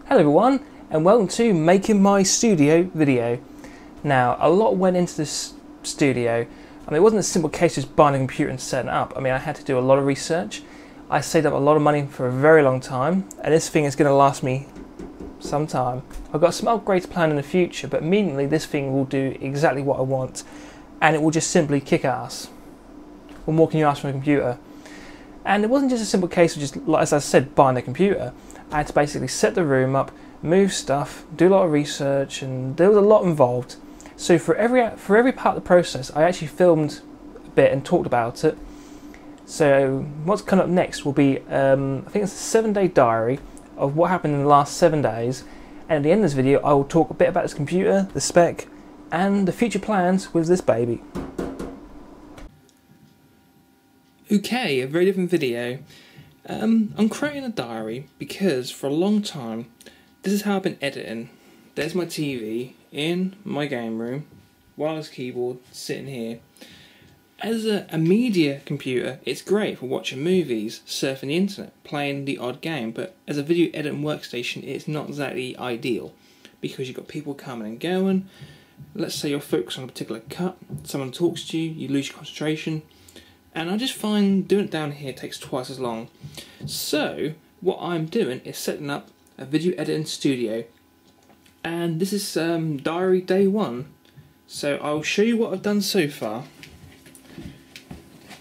Hello everyone, and welcome to Making My Studio video. Now, a lot went into this studio. I mean, it wasn't a simple case of just buying a computer and setting it up. I mean, I had to do a lot of research. I saved up a lot of money for a very long time, and this thing is going to last me some time. I've got some upgrades planned in the future, but immediately this thing will do exactly what I want, and it will just simply kick ass. What more can you ask from a computer? And it wasn't just a simple case of just, like as I said, buying a computer. I had to basically set the room up, move stuff, do a lot of research, and there was a lot involved. So for every part of the process, I actually filmed a bit and talked about it. So what's coming up next will be, I think it's a 7-day diary of what happened in the last 7 days. And at the end of this video, I will talk a bit about this computer, the spec, and the future plans with this baby. Okay, a very different video. I'm creating a diary because for a long time, this is how I've been editing. There's my TV in my game room, wireless keyboard sitting here. As a media computer, it's great for watching movies, surfing the internet, playing the odd game, but as a video editing workstation, it's not exactly ideal because you've got people coming and going. Let's say you're focused on a particular cut, someone talks to you, you lose your concentration. And I just find doing it down here takes twice as long. So what I'm doing is setting up a video editing studio. And this is diary day 1. So I'll show you what I've done so far.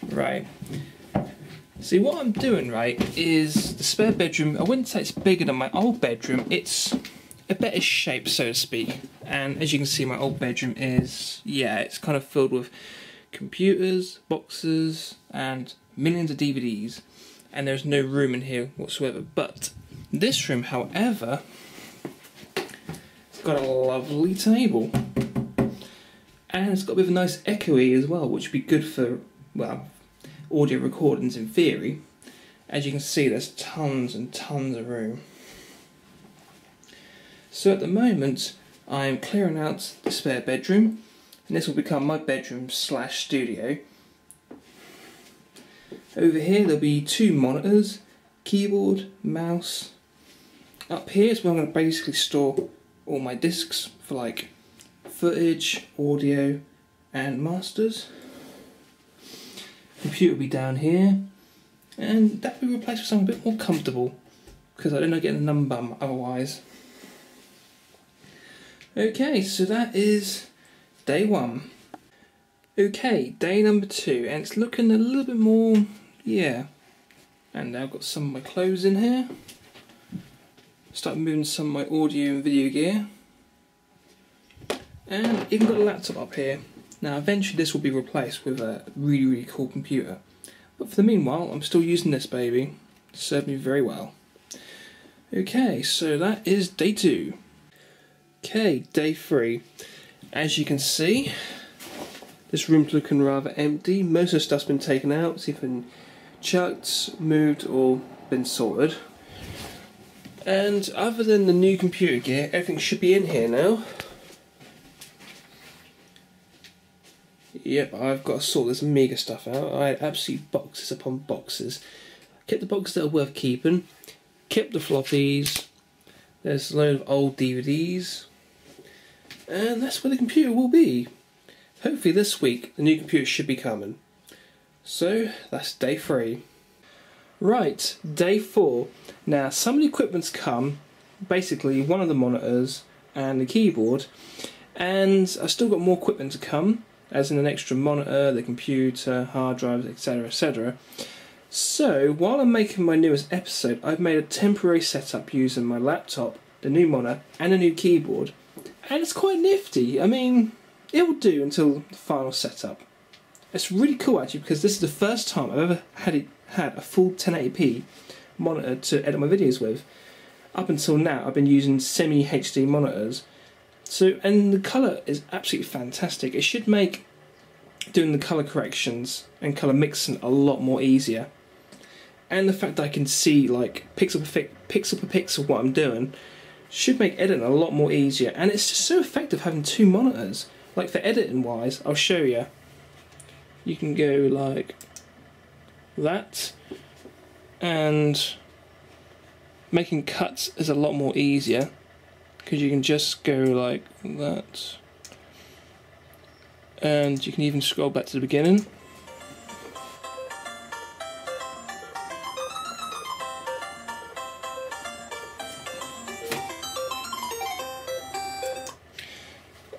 Right. See, what I'm doing, right, is the spare bedroom. I wouldn't say it's bigger than my old bedroom. It's a better shape, so to speak. And as you can see, my old bedroom is, yeah, it's kind of filled with computers, boxes, and millions of DVDs, and there's no room in here whatsoever. But this room, however, it's got a lovely table, and it's got a bit of a nice echoey as well, which would be good for, well, audio recordings in theory. As you can see, there's tons and tons of room. So at the moment, I'm clearing out the spare bedroom, and this will become my bedroom / studio. Over here there'll be 2 monitors, keyboard, mouse. Up here is where I'm going to basically store all my discs for like footage, audio and masters. Computer will be down here, and that will be replaced with something a bit more comfortable because I don't know getting a number bum otherwise. Okay, so that is day 1. Okay, day number 2, and it's looking a little bit more, yeah. And now I've got some of my clothes in here. Start moving some of my audio and video gear. And even got a laptop up here. Now eventually this will be replaced with a really cool computer. But for the meanwhile, I'm still using this baby. It served me very well. Okay, so that is day 2. Okay, day 3. As you can see, this room's looking rather empty. Most of the stuff's been taken out. It's either been chucked, moved, or been sorted. And other than the new computer gear, everything should be in here now. Yep, I've got to sort this Amiga stuff out. I had absolute boxes upon boxes. Kept the boxes that are worth keeping. Kept the floppies. There's a load of old DVDs. And that's where the computer will be. Hopefully this week the new computer should be coming. So that's day 3. Right, day 4. Now some of the equipment's come. Basically one of the monitors and the keyboard. And I've still got more equipment to come, as in an extra monitor, the computer, hard drives, etc, etc. So while I'm making my newest episode, I've made a temporary setup using my laptop, the new monitor and a new keyboard. And it's quite nifty. I mean, it will do until the final setup. It's really cool actually because this is the first time I've ever had a full 1080p monitor to edit my videos with. Up until now I've been using semi-HD monitors. So, and the colour is absolutely fantastic. It should make doing the colour corrections and colour mixing a lot more easier. And the fact that I can see like pixel per pixel what I'm doing should make editing a lot more easier, and it's just so effective having 2 monitors. Like for editing wise, I'll show you. You can go like that and making cuts is a lot more easier because you can just go like that, and you can even scroll back to the beginning.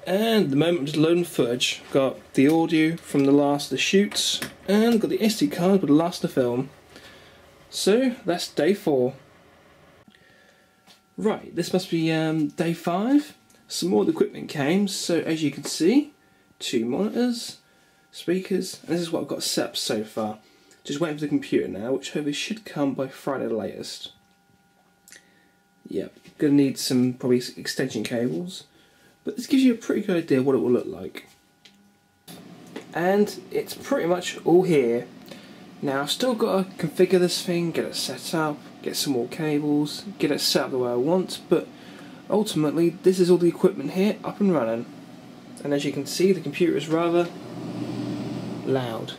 And at the moment I'm just loading footage. Got the audio from the last of the shoots, and got the SD card with the last of the film. So that's day 4. Right, this must be day 5. Some more of the equipment came, so as you can see, 2 monitors, speakers, and this is what I've got set up so far. Just waiting for the computer now, which hopefully should come by Friday the latest. Yep, gonna need some probably extension cables. But this gives you a pretty good idea of what it will look like. And it's pretty much all here. Now I've still got to configure this thing, get it set up, get some more cables, get it set up the way I want, but ultimately this is all the equipment here up and running. And as you can see, the computer is rather loud.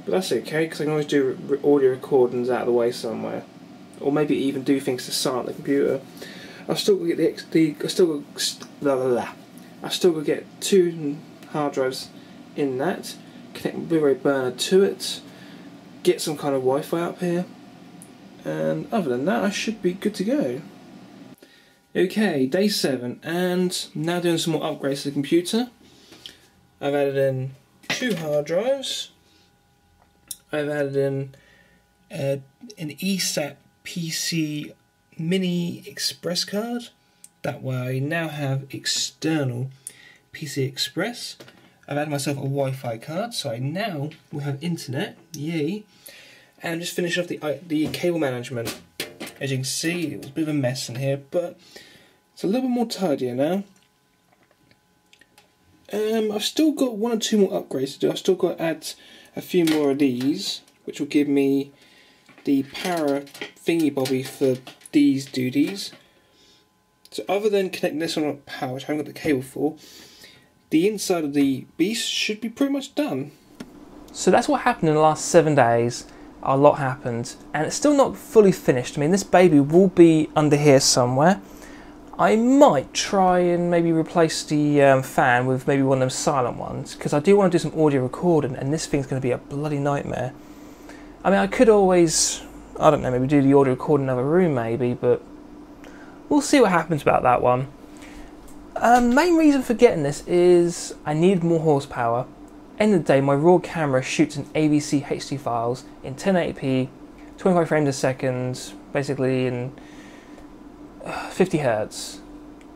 But that's okay, because I can always do audio recordings out of the way somewhere. Or maybe even do things to silence the computer. I've still got to get I've still got to get 2 hard drives in that, connect my Blu-ray burner to it, get some kind of Wi-Fi up here, and other than that I should be good to go. Okay, day 7, and now doing some more upgrades to the computer. I've added in 2 hard drives. I've added in an e-sate PC mini express card. That way I now have external PC Express. I've added myself a Wi-Fi card, so I now will have internet, yay. And just finish off the cable management. As you can see, it was a bit of a mess in here, but it's a little bit more tidier now. I've still got 1 or 2 more upgrades to do. I've still got to add a few more of these, which will give me the power thingy bobby for these duties. So other than connecting this one up power, which I haven't got the cable for, the inside of the beast should be pretty much done. So that's what happened in the last 7 days. A lot happened, and it's still not fully finished. I mean, this baby will be under here somewhere. I might try and maybe replace the fan with maybe one of them silent ones, because I do want to do some audio recording, and this thing's going to be a bloody nightmare. I mean, I could always, I don't know, maybe do the audio recording in another room maybe, but we'll see what happens about that one. Main reason for getting this is I need more horsepower. End of the day, my raw camera shoots in AVC HD files in 1080p, 25 frames a second, basically in 50 Hertz.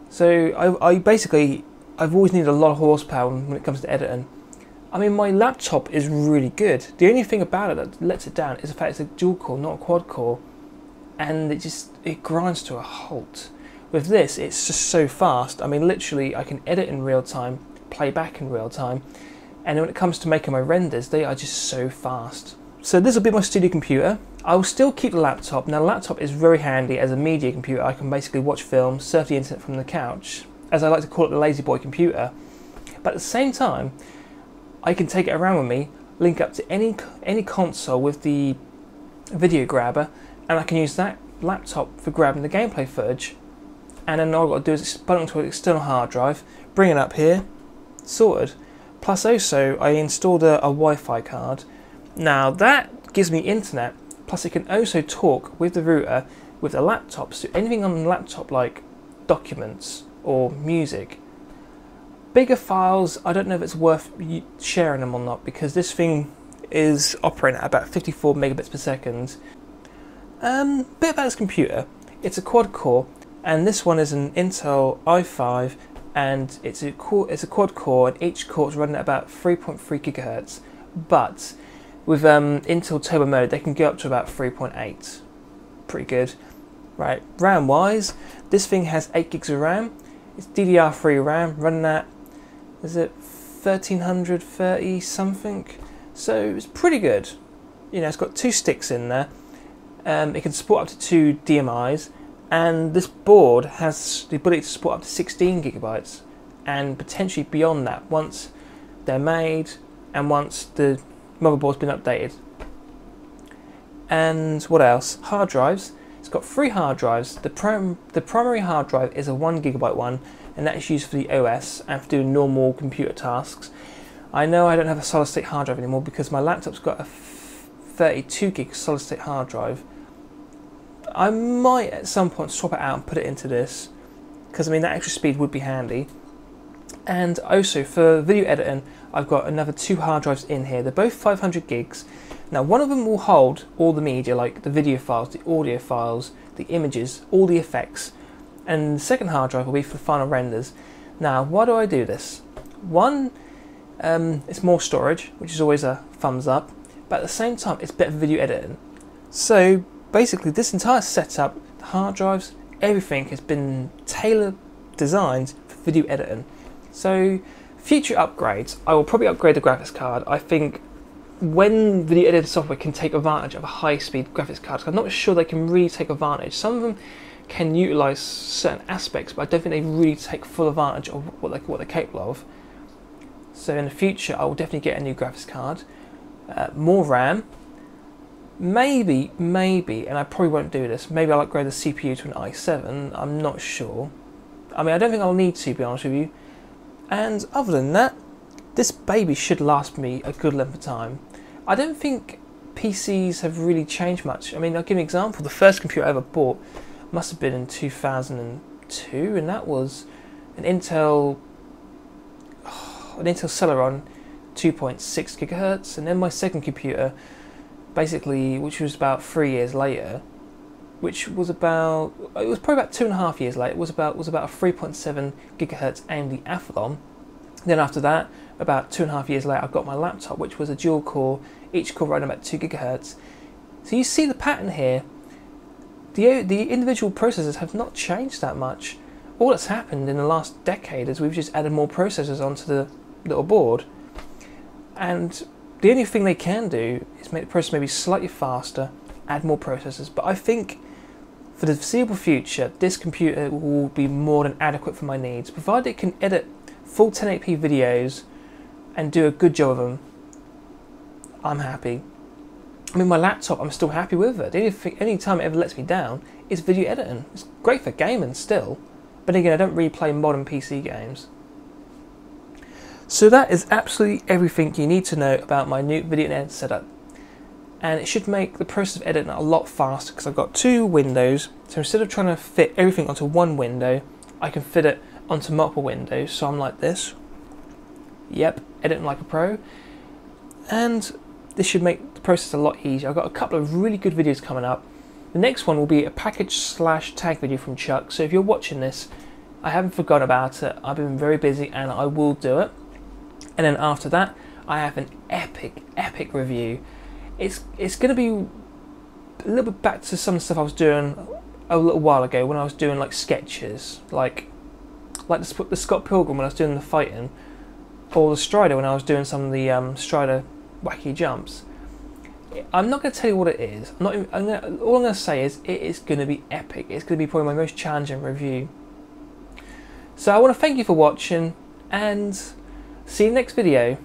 So I've always needed a lot of horsepower when it comes to editing. I mean, my laptop is really good. The only thing about it that lets it down is the fact it's a dual core, not a quad core, and it grinds to a halt. With this, it's just so fast. I mean, literally, I can edit in real time, play back in real time, and when it comes to making my renders, they are just so fast. So this will be my studio computer. I will still keep the laptop. Now, the laptop is very handy as a media computer. I can basically watch films, surf the internet from the couch, as I like to call it, the lazy boy computer. But at the same time, I can take it around with me, link up to any console with the video grabber, and I can use that laptop for grabbing the gameplay footage. And then all I've got to do is put it onto an external hard drive, bring it up here, sorted. Plus also, I installed a Wi-Fi card. Now that gives me internet, plus it can also talk with the router with the laptop, so anything on the laptop like documents or music. Bigger files, I don't know if it's worth sharing them or not, because this thing is operating at about 54 megabits per second. Bit about this computer. It's a quad core, and this one is an Intel i5, and it's a quad core, and each core is running at about 3.3 gigahertz. But with Intel Turbo Mode, they can go up to about 3.8. Pretty good. Right, RAM wise, this thing has 8 gigs of RAM. It's DDR3 RAM, running at, is it 1330 something? So it's pretty good. You know, it's got 2 sticks in there. It can support up to 2 DMIs, and this board has the ability to support up to 16 gigabytes, and potentially beyond that once they're made and once the motherboard's been updated. And what else? Hard drives. It's got 3 hard drives. The primary hard drive is a 1GB one, and that is used for the OS and for doing normal computer tasks. I know I don't have a solid state hard drive anymore because my laptop's got a 32GB solid state hard drive. I might at some point swap it out and put it into this, because I mean that extra speed would be handy. And also for video editing, I've got another 2 hard drives in here. They're both 500GB. Now one of them will hold all the media, like the video files, the audio files, the images, all the effects, and the second hard drive will be for the final renders. Now why do I do this? One, it's more storage, which is always a thumbs up, but at the same time it's better for video editing. So basically this entire setup, the hard drives, everything has been tailor designed for video editing. So future upgrades, I will probably upgrade the graphics card. I think when video editing software can take advantage of a high-speed graphics card, I'm not sure they can really take advantage. Some of them can utilize certain aspects, but I don't think they really take full advantage of what they're capable of. So in the future, I will definitely get a new graphics card, more RAM. Maybe, and I probably won't do this, maybe I'll upgrade the CPU to an i7, I'm not sure. I mean, I don't think I'll need to, be honest with you. And other than that, this baby should last me a good length of time. I don't think PCs have really changed much. I mean, I'll give you an example. The first computer I ever bought must have been in 2002, and that was an Intel Celeron 2.6 GHz, and then my second computer, basically, which was about 3 years later, it was probably about 2.5 years later, it was about a 3.7 GHz AMD Athlon. Then after that, about 2.5 years later, I got my laptop, which was a dual core, each core running about 2 GHz. So you see the pattern here. The individual processors have not changed that much. All that's happened in the last decade is we've just added more processors onto the little board. And the only thing they can do is make the processor maybe slightly faster, add more processors. But I think for the foreseeable future, this computer will be more than adequate for my needs, provided it can edit full 1080p videos and do a good job of them. I'm happy. I mean, my laptop, I'm still happy with it. The only time it ever lets me down is video editing. It's great for gaming still, but again, I don't really play modern PC games. So that is absolutely everything you need to know about my new video editing setup. And it should make the process of editing a lot faster because I've got 2 windows. So instead of trying to fit everything onto one window, I can fit it onto multiple windows. So I'm like this. Yep, editing like a pro. And this should make the process a lot easier. I've got a couple of really good videos coming up. The next one will be a package/tag video from Chuck. So if you're watching this, I haven't forgotten about it. I've been very busy and I will do it. And then after that, I have an epic review. It's going to be a little bit back to some of the stuff I was doing a little while ago when I was doing like sketches, like the Scott Pilgrim when I was doing the fighting, or the Strider when I was doing some of the Strider wacky jumps. I'm not going to tell you what it is. All I'm going to say is it is going to be epic. It's going to be probably my most challenging review. So I want to thank you for watching and see you in the next video.